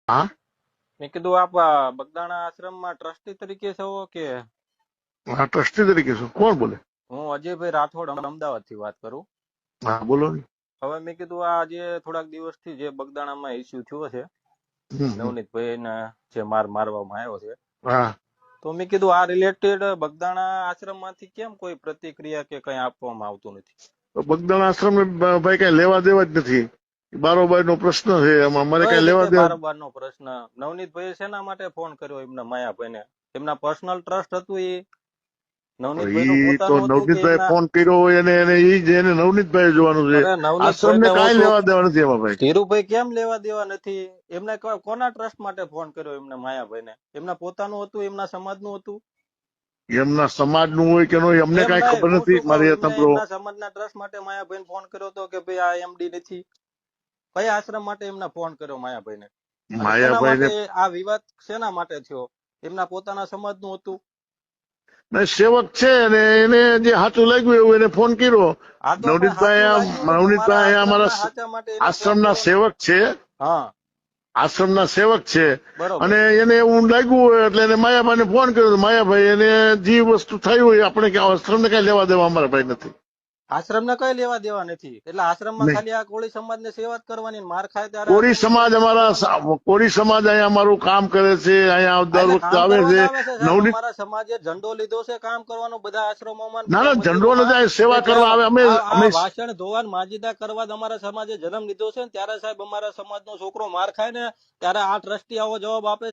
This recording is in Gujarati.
હા, મેં કીધું આપ બગદાણા આશ્રમમાં ટ્રસ્ટી તરીકે છો કે? હા ટ્રસ્ટી તરીકે છું. કોણ બોલે? હું અજયભાઈ રાઠોડ અમદાવાદ થી વાત કરું. હા બોલો ને. હવે મેં કીધું આ જે થોડાક દિવસથી જે બગદાણામાં ઇસ્યુ થયો છે, હમ. નવનીતભાઈ ને જે મારવામાં આવ્યો છે, હા, તો મેં કીધું આ રિલેટેડ બગદાણા આશ્રમ માંથી કેમ કોઈ પ્રતિક્રિયા કે કઈ આપવામાં આવતું નથી? તો બગદાણા આશ્રમ ભાઈ કઈ લેવા દેવા જ નથી. બારોબાર નો પ્રશ્ન છે, એમાં અમારે કઈ કઈ લેવા રીતે દેવા. બારોબાર નો પ્રશ્ન? નવનીતભાઈ શેના માટે ફોન કર્યો એમના માયાભાઈને? એમના પર્સનલ ટ્રસ્ટ હતું એ? નવનીતભાઈ નું ઈ તો પોતાનું હતું કે નવનીતભાઈ એમના? ફોન કર્યો હોય એને ઈ જ એને નવનીતભાઈ જોવાનું છે. અરે આશ્રમ નવનીતભાઈ ને ને હું કાંઈ છું, લેવા દેવા નથી એમાં ભાઈ. ધીરુભાઈ કેમ લેવા દેવા નથી? એમને કોના ટ્રસ્ટ માટે ફોન કર્યો એમને માયાભાઈને? એમના પોતાનું હતું, એમના સમાજનું હતું? એમના સમાજ નું હોય કે ન હોય અમને એમ કઈ નહીં, ખબર હું નથી. શું કહું, મારી એમને સાંભળો. એમના સમાજના ટ્રસ્ટ માટે માયાભાઈને ફોન કર્યો હતો કે ભાઈ આ એમડી નથી? કયા આશ્રમ માટે એમને ફોન કર્યો માયાભાઈને? અને શેના માયાભાઈ માટે ને આ વિવાદ શેના માટે થયો? એમના પોતાના સમાજનું હતું? સેવક છે અને એને જે સાચું લાગ્યું એવું એને ફોન કર્યો. આ તો પણ સાચું લાગ્યું ને તો મારા નવનીતભાઈ અમારા આશ્રમના સાચા માટે એને ફોન આશ્રમના કર્યો ને. સેવક છે. હા, આશ્રમના સેવક છે બરોબર. અને એને એવું લાગ્યું હોય એટલે એને માયાભાઈને ફોન કર્યો. તો માયાભાઈ એને જે વસ્તુ થઈ હોય આપણે આશ્રમને કઈ લેવા દેવા અમારા ભાઈ નથી. આશ્રમને કઈ લેવા દેવા નથી, એટલે આશ્રમમાં નહીં. ખાલી આ કોળી સમાજની સેવા જ કરવાની ને માર ખાય ત્યારે કોળી આશ્રમની સમાજ સેવા જ કરવાની. અમારા કોળી સમાજ અહીંયા અમારું કામ કરે છે. અહીંયા હા, દર એટલે વખતે કામ આવે કરવા છે. જ આવે છે સાહેબ. નવનીત અમારા સમાજે ઝંડો લીધો છે કામ કરવાનો બધા આશ્રમોમાં ને ના બધા ના ઝંડો મંદિરોમાં, નથી. કે સેવા કરવા જ્યાં આવે. અમે આ અમે વાસણ ધોવા ને માજીદા કરવા જ અમારા સમાજે જન્મ લીધો છે ને ત્યારે સાહેબ અમારા સમાજનો છોકરો માર ખાય ને ત્યારે આ ટ્રસ્ટી આવો જવાબ આપે